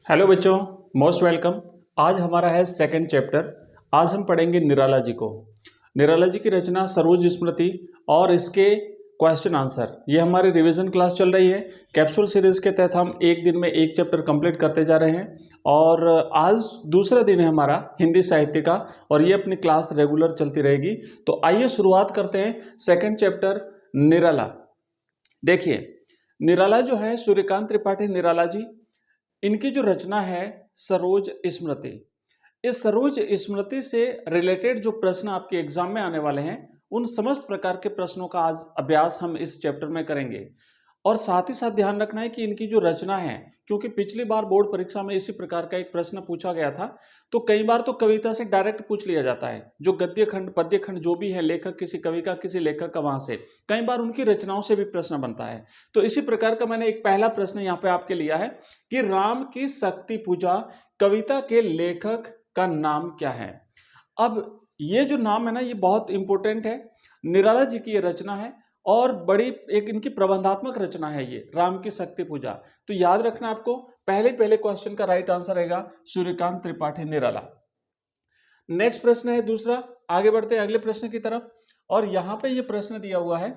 Hello बच्चों, most welcome. आज हमारा है सेकंड चैप्टर। आज हम पढ़ेंगे निराला जी को। निराला जी की रचना सरोज स्मृति और इसके क्वेश्चन आंसर। ये हमारी रिवीजन क्लास चल रही है। कैप्सूल सीरीज के तहत हम एक दिन में एक चैप्टर कंप्लीट करते जा रहे हैं और आज दूसरा दिन है हमारा हिंदी साहित्य का और ये अपनी क्लास रेगुलर चलती रहेगी। तो आइए शुरुआत करते हैं इसेकंड चैप्टर निराला। देखिए, निराला जो है सूर्यकांत त्रिपाठी निराला जी, इनकी जो रचना है सरोज स्मृति। इस सरोज स्मृति से रिलेटेड जो प्रश्न आपके एग्जाम में आने वाले हैं उन समस्त प्रकार के प्रश्नों का आज अभ्यास हम इस चैप्टर में करेंगे। और साथ ही साथ ध्यान रखना है कि इनकी जो रचना है, क्योंकि पिछली बार बोर्ड परीक्षा में इसी प्रकार का एक प्रश्न पूछा गया था, तो कई बार तो कविता से डायरेक्ट पूछ लिया जाता है, जो गद्य खंड पद्य खंड जो भी है, लेखक किसी कवि का किसी लेखक का, वहां से कई बार उनकी रचनाओं से भी प्रश्न बनता है। तो इसी प्रकार का मैंने एक पहला प्रश्न यहाँ पे आपके लिया है कि राम की शक्ति पूजा कविता के लेखक का नाम क्या है। अब ये जो नाम है ना, ये बहुत इंपॉर्टेंट है। निराला जी की ये रचना है और बड़ी एक इनकी प्रबंधात्मक रचना है ये राम की शक्ति पूजा। तो याद रखना आपको, पहले क्वेश्चन का राइट आंसर रहेगा सूर्यकांत त्रिपाठी निराला। नेक्स्ट प्रश्न है दूसरा। आगे बढ़ते हैं अगले प्रश्न की तरफ और यहां पे ये प्रश्न दिया हुआ है।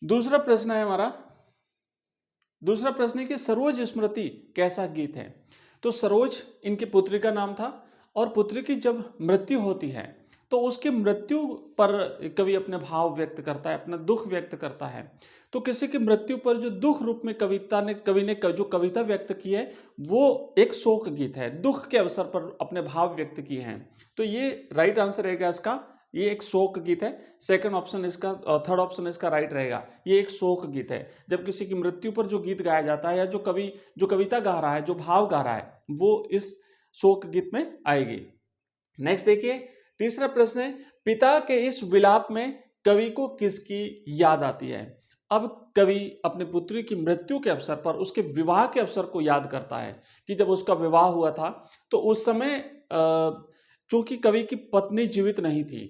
दूसरा प्रश्न है हमारा, दूसरा प्रश्न है कि सरोज स्मृति कैसा गीत है। तो सरोज इनकी पुत्री का नाम था और पुत्री की जब मृत्यु होती है तो उसकी मृत्यु पर कवि अपने भाव व्यक्त करता है, अपना दुख व्यक्त करता है। तो किसी की मृत्यु पर जो दुख रूप में कवि ने जो कविता व्यक्त की है वो एक शोक गीत है, दुख के अवसर पर अपने भाव व्यक्त किए हैं। तो ये राइट आंसर रहेगा इसका, ये एक शोक गीत है। सेकंड ऑप्शन इसका, थर्ड ऑप्शन इसका राइट रहेगा। ये एक शोक गीत है, जब किसी की मृत्यु पर जो गीत गाया जाता है या जो कवि जो कविता गा रहा है, जो भाव गा रहा है, वो इस शोक गीत में आएगी। नेक्स्ट देखिए, तीसरा प्रश्न है पिता के इस विलाप में कवि को किसकी याद आती है। अब कवि अपनी पुत्री की मृत्यु के अवसर पर उसके विवाह के अवसर को याद करता है कि जब उसका विवाह हुआ था तो उस समय चूंकि कवि की पत्नी जीवित नहीं थी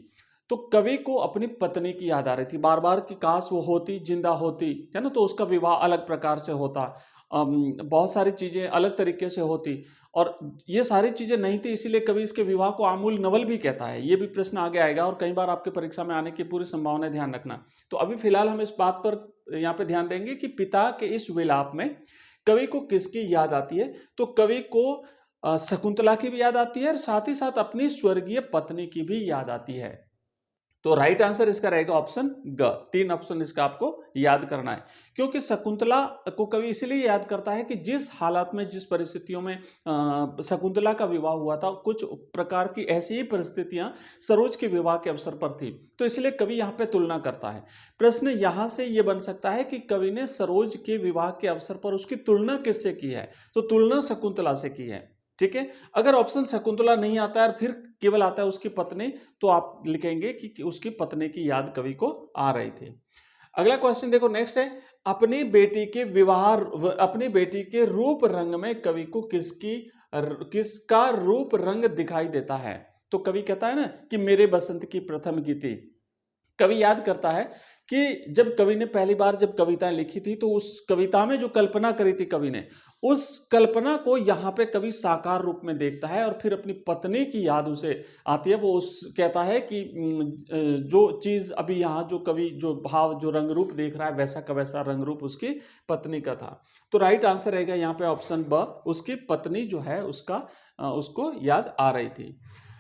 तो कवि को अपनी पत्नी की याद आ रही थी बार बार कि काश वो होती, जिंदा होती, है ना, तो उसका विवाह अलग प्रकार से होता, बहुत सारी चीजें अलग तरीके से होती और ये सारी चीजें नहीं थी, इसीलिए कवि इसके विवाह को आमूल नवल भी कहता है। ये भी प्रश्न आगे आएगा और कई बार आपके परीक्षा में आने की पूरी संभावना है, ध्यान रखना। तो अभी फिलहाल हम इस बात पर यहाँ पे ध्यान देंगे कि पिता के इस विलाप में कवि को किसकी याद आती है। तो कवि को शकुंतला की भी याद आती है और साथ ही साथ अपनी स्वर्गीय पत्नी की भी याद आती है। तो राइट आंसर इसका रहेगा ऑप्शन ग। तीन ऑप्शन इसका आपको याद करना है, क्योंकि शकुंतला को कवि इसलिए याद करता है कि जिस हालात में, जिस परिस्थितियों में शकुंतला का विवाह हुआ था, कुछ प्रकार की ऐसी ही परिस्थितियां सरोज के विवाह के अवसर पर थी, तो इसलिए कवि यहाँ पे तुलना करता है। प्रश्न यहां से ये बन सकता है कि कवि ने सरोज के विवाह के अवसर पर उसकी तुलना किससे की है। तो तुलना शकुंतला से की है, ठीक है। अगर ऑप्शन शकुंतला नहीं आता है और फिर केवल आता है उसकी पत्नी, तो आप लिखेंगे कि उसकी पत्नी की याद कवि को आ रही थी। अगला क्वेश्चन देखो, नेक्स्ट है अपनी बेटी के विवाह, अपनी बेटी के रूप रंग में कवि को किसका रूप रंग दिखाई देता है। तो कवि कहता है ना कि मेरे बसंत की प्रथम गीति। कवि याद करता है कि जब कवि ने पहली बार जब कविताएं लिखी थी तो उस कविता में जो कल्पना करी थी कवि ने, उस कल्पना को यहाँ पे कवि साकार रूप में देखता है और फिर अपनी पत्नी की याद उसे आती है। वो उस कहता है कि जो चीज अभी यहाँ जो कवि जो भाव जो रंग रूप देख रहा है वैसा का वैसा रंग रूप उसकी पत्नी का था। तो राइट आंसर रहेगा यहाँ पे ऑप्शन ब, उसकी पत्नी जो है उसको याद आ रही थी।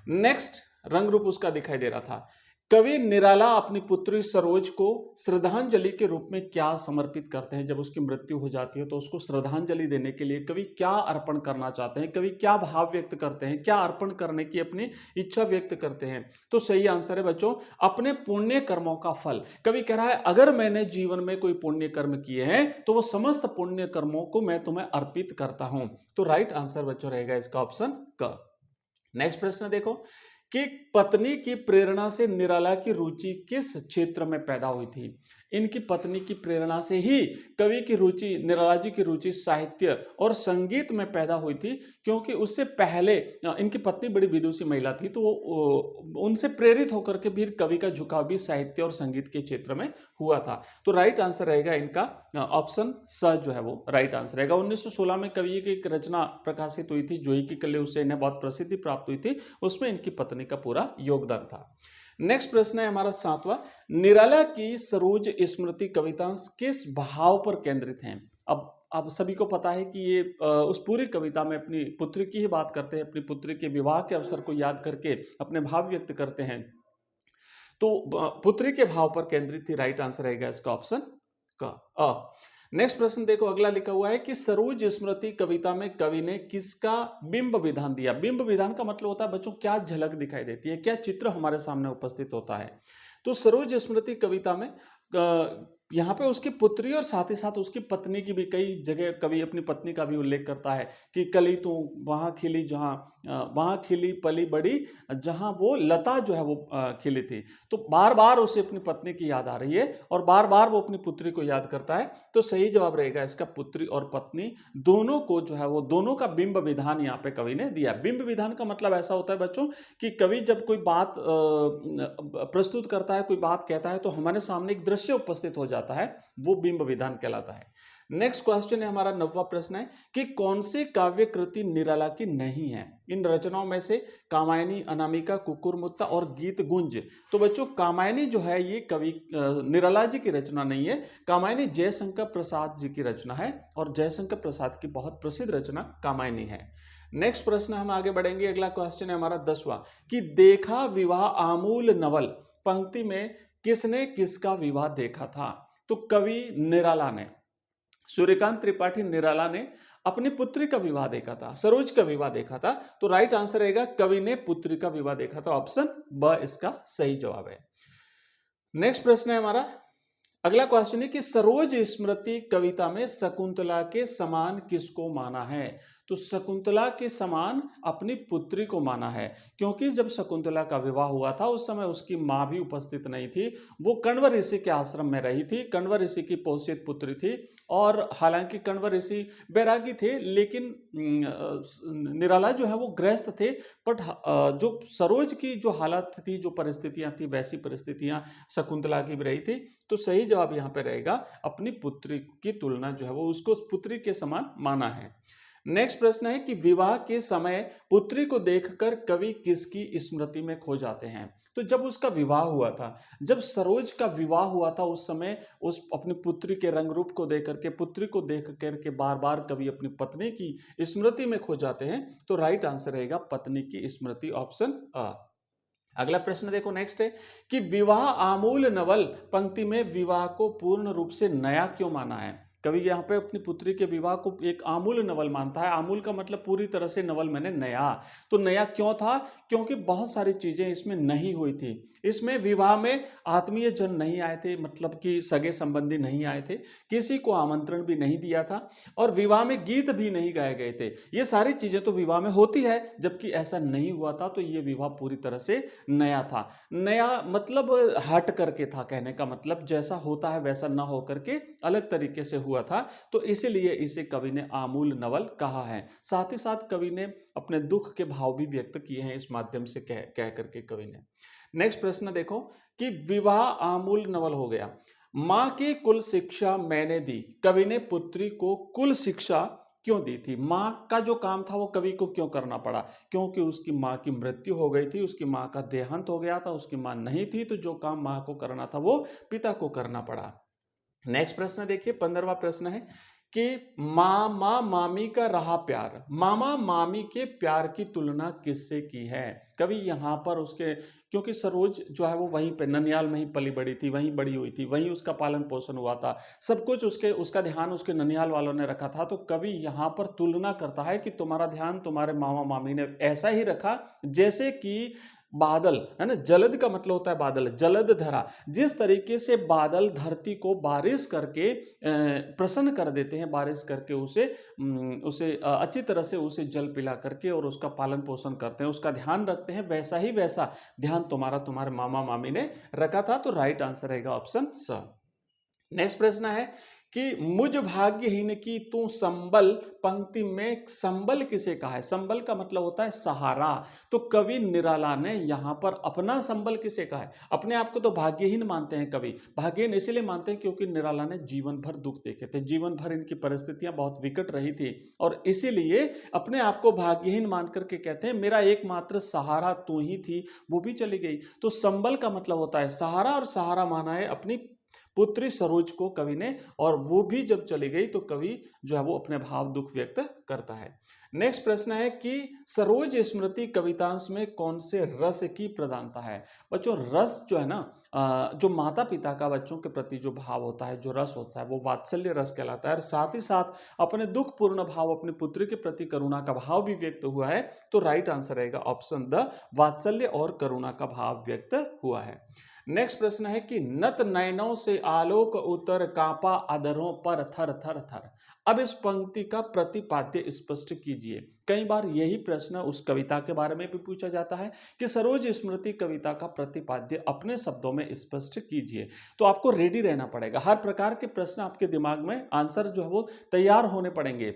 नेक्स्ट, रंग रूप उसका दिखाई दे रहा था। कवि निराला अपनी पुत्री सरोज को श्रद्धांजलि के रूप में क्या समर्पित करते हैं। जब उसकी मृत्यु हो जाती है तो उसको श्रद्धांजलि देने के लिए कवि क्या अर्पण करना चाहते हैं, कवि क्या भाव व्यक्त करते हैं, क्या अर्पण करने की अपनी इच्छा व्यक्त करते हैं। तो सही आंसर है बच्चों, अपने पुण्य कर्मों का फल। कवि कह रहा है अगर मैंने जीवन में कोई पुण्य कर्म किए हैं तो वो समस्त पुण्य कर्मों को मैं तुम्हें अर्पित करता हूं। तो राइट आंसर बच्चों रहेगा इसका ऑप्शन क। नेक्स्ट प्रश्न देखो कि पत्नी की प्रेरणा से निराला की रुचि किस क्षेत्र में पैदा हुई थी। इनकी पत्नी की प्रेरणा से ही कवि की रुचि, निराला जी की रुचि साहित्य और संगीत में पैदा हुई थी, क्योंकि उससे पहले इनकी पत्नी बड़ी विदुषी महिला थी, तो उनसे प्रेरित होकर के भी कवि का झुकाव भी साहित्य और संगीत के क्षेत्र में हुआ था। तो राइट आंसर रहेगा इनका ऑप्शन स जो है वो राइट आंसर रहेगा। 1916 में कवि की एक रचना प्रकाशित हुई थी, जोई की कले, उससे इन्हें बहुत प्रसिद्धि प्राप्त हुई थी, उसमें इनकी पत्नी का पूरा योगदान था। नेक्स्ट प्रश्न है हमारा 7वां, निराला की सरोज स्मृति कवितांश किस भाव पर केंद्रित हैं? अब सभी को पता है कि ये उस पूरी कविता में अपनी पुत्री की ही बात करते हैं, अपनी पुत्री के विवाह के अवसर को याद करके अपने भाव व्यक्त करते हैं। तो पुत्री के भाव पर केंद्रित थी, राइट आंसर रहेगा इसका ऑप्शन का। नेक्स्ट प्रश्न देखो, अगला लिखा हुआ है कि सरोज स्मृति कविता में कवि ने किसका बिंब विधान दिया? बिंब विधान का मतलब होता है बच्चों क्या झलक दिखाई देती है, क्या चित्र हमारे सामने उपस्थित होता है। तो सरोज स्मृति कविता में यहाँ पे उसकी पुत्री और साथ ही साथ उसकी पत्नी की भी कई जगह कवि अपनी पत्नी का भी उल्लेख करता है कि कली तो वहाँ खिली जहाँ वहाँ खिली पली बड़ी जहाँ वो लता जो है वो खिली थी। तो बार बार उसे अपनी पत्नी की याद आ रही है और बार बार वो अपनी पुत्री को याद करता है। तो सही जवाब रहेगा इसका पुत्री और पत्नी दोनों को जो है वो दोनों का बिंब विधान यहाँ पे कवि ने दिया। बिंब विधान का मतलब ऐसा होता है बच्चों कि कवि जब कोई बात प्रस्तुत करता है, कोई बात कहता है, तो हमारे सामने एक दृश्य उपस्थित हो जाता है, वो बिंब विधान कहलाता है। नेक्स्ट क्वेश्चन है हमारा 9वां प्रश्न है कि कौन सी काव्य कृति निराला की नहीं है? इन रचनाओं में से कामायनी, अनामिका, कुकुरमुत्ता और गीत गुंज। तो बच्चों कामायनी जो है ये कवि निराला जी की रचना नहीं है, कामायनी जयशंकर प्रसाद जी की रचना है और जयशंकर प्रसाद की बहुत प्रसिद्ध रचना कामायनी है। नेक्स्ट प्रश्न हम आगे बढ़ेंगे, अगला क्वेश्चन है हमारा 10वां कि देखा विवाह आमूल नवल पंक्ति में किसने किसका विवाह देखा था? तो कवि निराला ने, सूर्यकांत त्रिपाठी निराला ने अपनी पुत्री का विवाह देखा था, सरोज का विवाह देखा था। तो राइट आंसर रहेगा कवि ने पुत्री का विवाह देखा था, ऑप्शन ब इसका सही जवाब है। नेक्स्ट प्रश्न है हमारा, अगला क्वेश्चन है कि सरोज स्मृति कविता में शकुंतला के समान किसको माना है? तो शकुंतला के समान अपनी पुत्री को माना है, क्योंकि जब शकुंतला का विवाह हुआ था उस समय उसकी मां भी उपस्थित नहीं थी, वो कण्व ऋषि के आश्रम में रही थी, कण्व ऋषि की पोषित पुत्री थी। और हालांकि कण्व ऋषि बैरागी थे, लेकिन निराला जो है वो गृहस्थ थे, बट जो सरोज की जो हालत थी, जो परिस्थितियां थी, वैसी परिस्थितियां शकुंतला की भी रही थी। तो सही जवाब यहाँ पे रहेगा अपनी पुत्री की तुलना जो है वो उसको पुत्री के समान माना है। नेक्स्ट प्रश्न है कि विवाह के समय पुत्री को देखकर कवि किसकी स्मृति में खो जाते हैं? तो जब उसका विवाह हुआ था, जब सरोज का विवाह हुआ था, उस समय उस अपनी पुत्री के रंग रूप को देख करके, पुत्री को देख करके बार बार कवि अपनी पत्नी की स्मृति में खो जाते हैं। तो राइट आंसर रहेगा पत्नी की स्मृति, ऑप्शन अ। अगला प्रश्न देखो, नेक्स्ट है कि विवाह आमूल नवल पंक्ति में विवाह को पूर्ण रूप से नया क्यों माना है? कवि यहाँ पे अपनी पुत्री के विवाह को एक आमूल नवल मानता है। आमूल का मतलब पूरी तरह से, नवल मैंने नया। तो नया क्यों था? क्योंकि बहुत सारी चीजें इसमें नहीं हुई थी। इसमें विवाह में आत्मीय जन नहीं आए थे, मतलब कि सगे संबंधी नहीं आए थे, किसी को आमंत्रण भी नहीं दिया था, और विवाह में गीत भी नहीं गाए गए थे। ये सारी चीजें तो विवाह में होती है, जबकि ऐसा नहीं हुआ था। तो ये विवाह पूरी तरह से नया था। नया मतलब हट करके था, कहने का मतलब जैसा होता है वैसा ना हो करके अलग तरीके से हुआ था। तो इसीलिए इसे कवि ने आमूल नवल कहा है। साथ ही साथ कवि ने अपने दुख के भाव भी व्यक्त किए हैं इस माध्यम से कह करके कवि ने। नेक्स्ट प्रश्न देखो कि विवाह आमूल नवल हो गया। मां की कुल शिक्षा मैंने दी, कवि ने पुत्री को कुल शिक्षा क्यों दी थी? मां का जो काम था वो कवि को क्यों करना पड़ा? क्योंकि उसकी मां की मृत्यु हो गई थी, उसकी मां का देहांत हो गया था, उसकी मां नहीं थी, तो जो काम मां को करना था वो पिता को करना पड़ा। नेक्स्ट प्रश्न देखिए, 15वां प्रश्न है कि मामा मामी का रहा प्यार, मामा मामी के प्यार की तुलना किससे की है? कवि यहाँ पर उसके, क्योंकि सरोज जो है वो वहीं पे ननियाल में ही पली बड़ी थी, वहीं बड़ी हुई थी, वहीं उसका पालन पोषण हुआ था, सब कुछ उसका ध्यान उसके ननियाल वालों ने रखा था। तो कवि यहाँ पर तुलना करता है कि तुम्हारा ध्यान तुम्हारे मामा मामी ने ऐसा ही रखा जैसे कि बादल है ना, जलद का मतलब होता है बादल, जलद धरा, जिस तरीके से बादल धरती को बारिश करके प्रसन्न कर देते हैं, बारिश करके उसे अच्छी तरह से उसे जल पिला करके और उसका पालन पोषण करते हैं, उसका ध्यान रखते हैं, वैसा ध्यान तुम्हारे मामा मामी ने रखा था। तो राइट आंसर रहेगा ऑप्शन स। नेक्स्ट प्रश्न है कि मुझ भाग्यहीन की तू संबल, पंक्ति में संबल किसे कहा है? संबल का मतलब होता है सहारा। तो कवि निराला ने यहां पर अपना संबल किसे कहा है? अपने आप को तो भाग्यहीन मानते हैं कवि, भाग्यहीन इसलिए मानते हैं क्योंकि निराला ने जीवन भर दुख देखे थे, जीवन भर इनकी परिस्थितियां बहुत विकट रही थी और इसीलिए अपने आप को भाग्यहीन मान करके कहते हैं मेरा एकमात्र सहारा तू ही थी, वो भी चली गई। तो संबल का मतलब होता है सहारा, और सहारा माना है अपनी पुत्री सरोज को कवि ने, और वो भी जब चली गई तो कवि जो है वो अपने भाव दुख व्यक्त करता है। नेक्स्ट प्रश्न है कि सरोज स्मृति कवितांश में कौन से रस की प्रधानता है? बच्चों रस जो है ना, जो माता पिता का बच्चों के प्रति जो भाव होता है, जो रस होता है, वो वात्सल्य रस कहलाता है। और साथ ही साथ अपने दुख पूर्ण भाव, अपने पुत्र के प्रति करुणा का भाव भी व्यक्त हुआ है। तो राइट आंसर रहेगा ऑप्शन द, वात्सल्य और करुणा का भाव व्यक्त हुआ है। नेक्स्ट प्रश्न है कि नत नयनों से आलोक उतर, कांपा अधरों पर थर थर थर। अब इस पंक्ति का प्रतिपाद्य स्पष्ट कीजिए। कई बार यही प्रश्न उस कविता के बारे में भी पूछा जाता है कि सरोज स्मृति कविता का प्रतिपाद्य अपने शब्दों में स्पष्ट कीजिए। तो आपको रेडी रहना पड़ेगा, हर प्रकार के प्रश्न आपके दिमाग में आंसर जो है वो तैयार होने पड़ेंगे।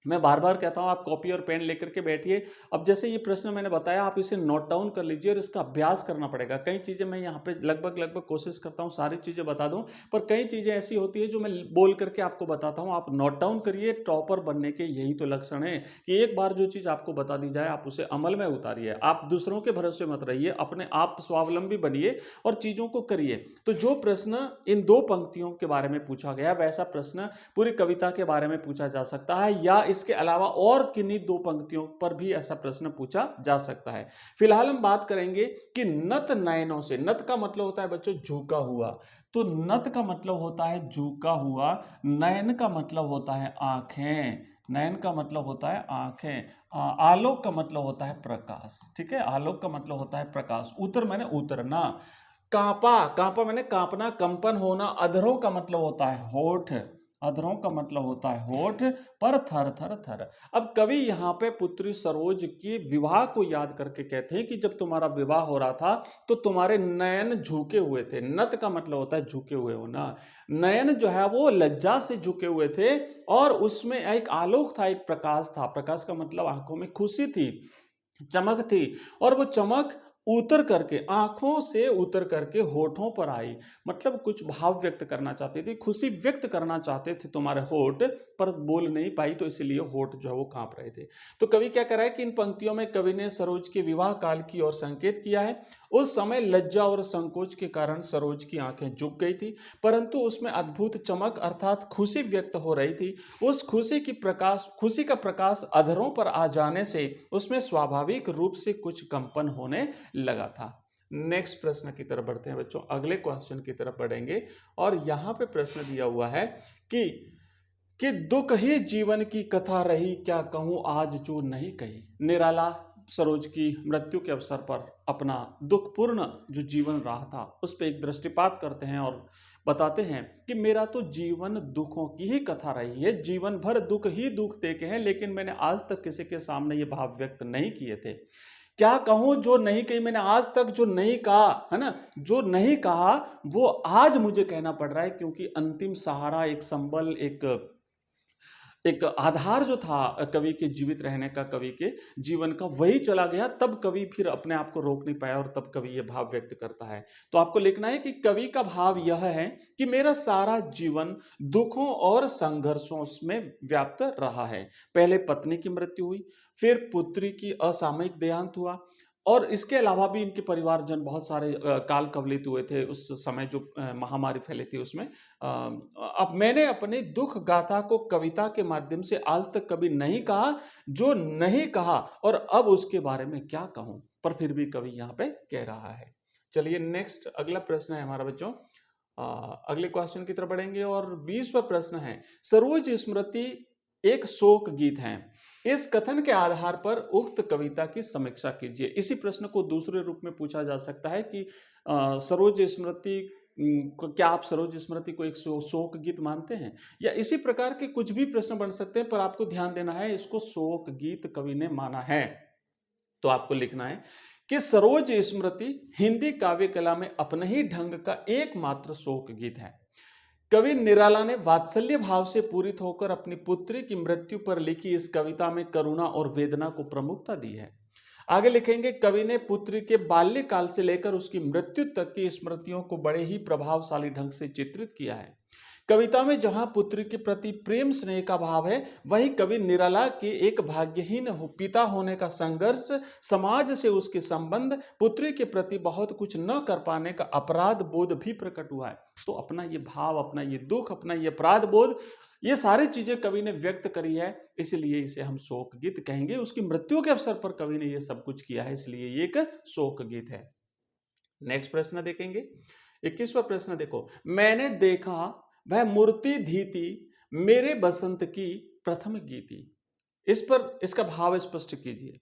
मैं बार बार कहता हूं आप कॉपी और पेन लेकर के बैठिए। अब जैसे ये प्रश्न मैंने बताया, आप इसे नोट डाउन कर लीजिए और इसका अभ्यास करना पड़ेगा। कई चीजें मैं यहाँ पे लगभग कोशिश करता हूँ सारी चीजें बता दूं, पर कई चीजें ऐसी होती है जो मैं बोल करके आपको बताता हूँ। आप नोट डाउन करिए, टॉपर बनने के यही तो लक्षण है कि एक बार जो चीज आपको बता दी जाए आप उसे अमल में उतारिए। आप दूसरों के भरोसे मत रहिए, अपने आप स्वावलंबी बनिए और चीजों को करिए। तो जो प्रश्न इन दो पंक्तियों के बारे में पूछा गया, वैसा प्रश्न पूरी कविता के बारे में पूछा जा सकता है, या इसके अलावा और किन्हीं दो पंक्तियों पर भी ऐसा प्रश्न पूछा जा सकता है। फिलहाल हम बात करेंगे कि नत नयनों से, नत का मतलब होता है बच्चों झुका हुआ, तो नत का मतलब होता है झुका हुआ, नयन का मतलब होता है आंखें, नयन का मतलब होता है आंखें, आलोक का मतलब होता है प्रकाश। ठीक है, आलोक का मतलब होता है प्रकाश, उतर मैंने उतरना, कांपा, कांपा मैंने कांपना, कंपन होना, अधरों का मतलब होता है होठ, अधरों का मतलब होता है होठ, पर थर थर थर। अब कवि यहाँ पे पुत्री सरोज की विवाह को याद करके कहते हैं कि जब तुम्हारा विवाह हो रहा था तो तुम्हारे नयन झुके हुए थे। नत का मतलब होता है झुके हुए होना, नयन जो है वो लज्जा से झुके हुए थे और उसमें एक आलोक था, एक प्रकाश था। प्रकाश का मतलब आंखों में खुशी थी, चमक थी, और वो चमक उतर करके आंखों से उतर करके होठों पर आई। मतलब कुछ भाव व्यक्त करना चाहती थी, खुशी व्यक्त करना चाहते थे तुम्हारे होठ, पर बोल नहीं पाई, तो इसलिए होठ जो है वो कांप रहे थे। तो कवि क्या कर रहा है कि इन पंक्तियों में कवि ने सरोज के विवाह काल की ओर संकेत किया है। उस समय लज्जा और संकोच के कारण सरोज की आंखें झुक गई थी, परंतु उसमें अद्भुत चमक अर्थात खुशी व्यक्त हो रही थी। उस खुशी का प्रकाश अधरों पर आ जाने से उसमें स्वाभाविक रूप से कुछ कंपन होने लगा था। नेक्स्ट प्रश्न की तरफ बढ़ते हैं बच्चों, अगले क्वेश्चन की तरफ बढ़ेंगे और यहां पे प्रश्न दिया हुआ है कि दुख ही जीवन की कथा रही, क्या कहूं आज जो नहीं कही। निराला सरोज की मृत्यु के अवसर पर अपना दुखपूर्ण जो जीवन रहा था उस पर एक दृष्टिपात करते हैं और बताते हैं कि मेरा तो जीवन दुखों की ही कथा रही है, जीवन भर दुख ही दुख देखे हैं, लेकिन मैंने आज तक किसी के सामने ये भाव व्यक्त नहीं किए थे। क्या कहूं जो नहीं कही, मैंने आज तक जो नहीं कहा है ना, जो नहीं कहा वो आज मुझे कहना पड़ रहा है, क्योंकि अंतिम सहारा, एक संबल, एक आधार जो था कवि के जीवित रहने का, कवि के जीवन का, वही चला गया। तब कवि फिर अपने आप को रोक नहीं पाया और तब कवि ये भाव व्यक्त करता है। तो आपको लिखना है कि कवि का भाव यह है कि मेरा सारा जीवन दुखों और संघर्षों में व्याप्त रहा है। पहले पत्नी की मृत्यु हुई, फिर पुत्री की असामयिक देहांत हुआ, और इसके अलावा भी इनके परिवारजन बहुत सारे काल कवलित हुए थे उस समय, जो महामारी फैली थी उसमें। अब मैंने अपने दुख गाथा को कविता के माध्यम से आज तक कभी नहीं कहा जो नहीं कहा, और अब उसके बारे में क्या कहूं, पर फिर भी कवि यहाँ पे कह रहा है। चलिए नेक्स्ट अगला प्रश्न है हमारा बच्चों, अगले क्वेश्चन की तरफ बढ़ेंगे और 20वां प्रश्न है, सरोज स्मृति एक शोक गीत है, इस कथन के आधार पर उक्त कविता की समीक्षा कीजिए। इसी प्रश्न को दूसरे रूप में पूछा जा सकता है कि सरोज स्मृति, क्या आप सरोज स्मृति को एक शोक गीत मानते हैं, या इसी प्रकार के कुछ भी प्रश्न बन सकते हैं, पर आपको ध्यान देना है इसको शोक गीत कवि ने माना है। तो आपको लिखना है कि सरोज स्मृति हिंदी काव्य कला में अपने ही ढंग का एकमात्र शोक गीत है। कवि निराला ने वात्सल्य भाव से पूरित होकर अपनी पुत्री की मृत्यु पर लिखी इस कविता में करुणा और वेदना को प्रमुखता दी है। आगे लिखेंगे, कवि ने पुत्री के बाल्यकाल से लेकर उसकी मृत्यु तक की स्मृतियों को बड़े ही प्रभावशाली ढंग से चित्रित किया है। कविता में जहां पुत्री के प्रति प्रेम स्नेह का भाव है, वहीं कवि निराला के एक भाग्यहीन पिता होने का संघर्ष, समाज से उसके संबंध, पुत्री के प्रति बहुत कुछ न कर पाने का अपराध बोध भी प्रकट हुआ है। तो अपना ये भाव, अपना ये दुख, अपना ये अपराध बोध, ये सारी चीजें कवि ने व्यक्त करी है, इसलिए इसे हम शोक गीत कहेंगे। उसकी मृत्यु के अवसर पर कवि ने ये सब कुछ किया है, इसलिए ये एक शोक गीत है। नेक्स्ट प्रश्न देखेंगे, 21वां प्रश्न देखो, मैंने देखा वह मूर्ति धीती मेरे बसंत की प्रथम गीती। इस पर इसका भाव स्पष्ट कीजिए।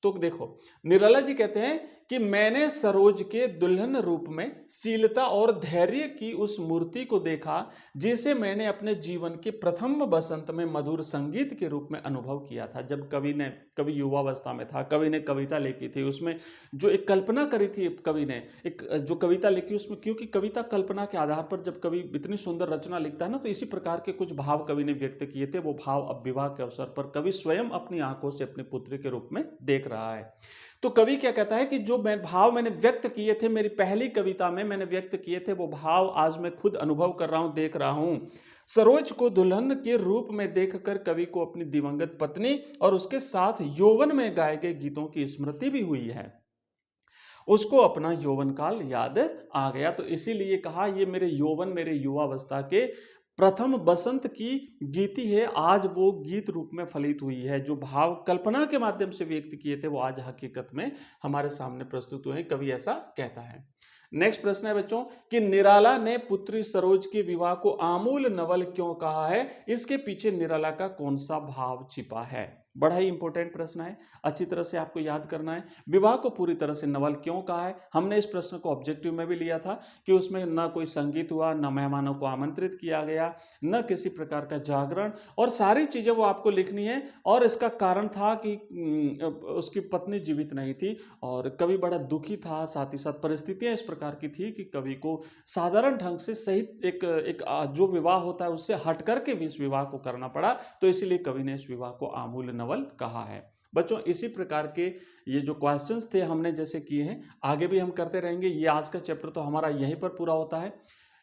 तो देखो, निराला जी कहते हैं कि मैंने सरोज के दुल्हन रूप में शीलता और धैर्य की उस मूर्ति को देखा जिसे मैंने अपने जीवन के प्रथम बसंत में मधुर संगीत के रूप में अनुभव किया था। जब कवि युवावस्था में था, कवि ने कविता लिखी थी, उसमें जो एक कल्पना करी थी कवि ने, एक जो कविता लिखी उसमें, क्योंकि कविता कल्पना के आधार पर जब कवि इतनी सुंदर रचना लिखता है ना, तो इसी प्रकार के कुछ भाव कवि ने व्यक्त किए थे। वो भाव अब विवाह के अवसर पर कवि स्वयं अपनी आंखों से अपनी पुत्री के रूप में देख रहा है। तो कवि क्या कहता है कि जो भाव मैंने व्यक्त किए थे, मेरी पहली कविता में मैंने व्यक्त किए थे, वो भाव आज मैं खुद अनुभव कर रहा हूं, देख रहा हूं। सरोज को दुल्हन के रूप में देखकर कवि को अपनी दिवंगत पत्नी और उसके साथ यौवन में गाए गए गीतों की स्मृति भी हुई है। उसको अपना यौवन काल याद आ गया, तो इसीलिए कहा ये मेरे यौवन, मेरे युवावस्था के प्रथम बसंत की गीति है। आज वो गीत रूप में फलित हुई है। जो भाव कल्पना के माध्यम से व्यक्त किए थे, वो आज हकीकत में हमारे सामने प्रस्तुत हुए हैं। कवि ऐसा कहता है। नेक्स्ट प्रश्न है बच्चों कि निराला ने पुत्री सरोज के विवाह को आमूल नवल क्यों कहा है? इसके पीछे निराला का कौन सा भाव छिपा है? बड़ा ही इंपॉर्टेंट प्रश्न है, अच्छी तरह से आपको याद करना है। विवाह को पूरी तरह से नवल क्यों कहा है? हमने इस प्रश्न को ऑब्जेक्टिव में भी लिया था कि उसमें न कोई संगीत हुआ, न मेहमानों को आमंत्रित किया गया, न किसी प्रकार का जागरण, और सारी चीजें वो आपको लिखनी है। और इसका कारण था कि उसकी पत्नी जीवित नहीं थी और कवि बड़ा दुखी था, साथ ही साथ परिस्थितियां इस प्रकार की थी कि कवि को साधारण ढंग से सही एक जो विवाह होता है उससे हट करके भी इस विवाह को करना पड़ा। तो इसीलिए कवि ने इस विवाह को आमूल नवल कहा है। बच्चों, इसी प्रकार के ये जो क्वेश्चंस थे हमने जैसे किए हैं, आगे भी हम करते रहेंगे। ये आज का चैप्टर तो हमारा यहीं पर पूरा होता है।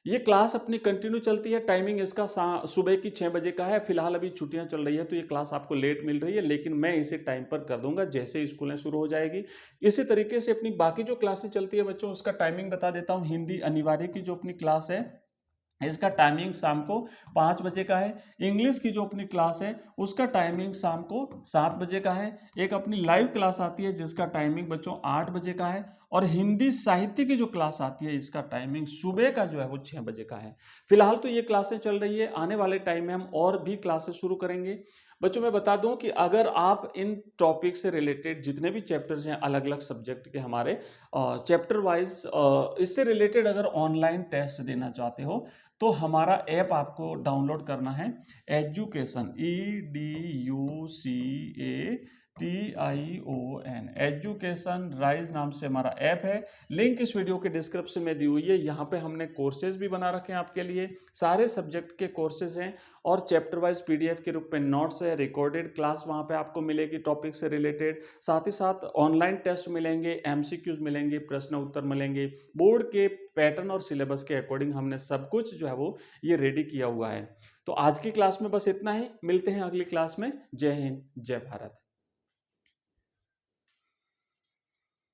ये क्लास अपनी कंटिन्यू चलती है। टाइमिंग इसका सुबह की 6 बजे का है। फिलहाल अभी छुट्टियां चल रही है तो ये क्लास आपको लेट मिल रही है, लेकिन मैं इसे टाइम पर कर दूंगा जैसे स्कूलें शुरू हो जाएगी। इसी तरीके से अपनी बाकी जो क्लासें चलती है बच्चों, उसका टाइमिंग बता देता हूँ। हिंदी अनिवार्य की जो अपनी क्लास है, इसका टाइमिंग शाम को 5 बजे का है। इंग्लिश की जो अपनी क्लास है उसका टाइमिंग शाम को 7 बजे का है। एक अपनी लाइव क्लास आती है जिसका टाइमिंग बच्चों 8 बजे का है। और हिंदी साहित्य की जो क्लास आती है इसका टाइमिंग सुबह का जो है वो 6 बजे का है। फिलहाल तो ये क्लासें चल रही है, आने वाले टाइम में हम और भी क्लासेस शुरू करेंगे। बच्चों, मैं बता दूं कि अगर आप इन टॉपिक से रिलेटेड जितने भी चैप्टर्स हैं अलग अलग सब्जेक्ट के हमारे, चैप्टर वाइज इससे रिलेटेड अगर ऑनलाइन टेस्ट देना चाहते हो तो हमारा ऐप आपको डाउनलोड करना है। एजुकेशन, EDUCATION, एजुकेशन राइज नाम से हमारा ऐप है। लिंक इस वीडियो के डिस्क्रिप्शन में दी हुई है। यहाँ पे हमने कोर्सेज भी बना रखे हैं आपके लिए, सारे सब्जेक्ट के कोर्सेज हैं और चैप्टर वाइज PDF के रूप में नोट्स है, रिकॉर्डेड क्लास वहाँ पे आपको मिलेगी टॉपिक से रिलेटेड। साथ ही साथ ऑनलाइन टेस्ट मिलेंगे, MCQs मिलेंगे, प्रश्न उत्तर मिलेंगे। बोर्ड के पैटर्न और सिलेबस के अकॉर्डिंग हमने सब कुछ जो है वो ये रेडी किया हुआ है। तो आज की क्लास में बस इतना ही। मिलते हैं अगली क्लास में। जय हिंद, जय भारत।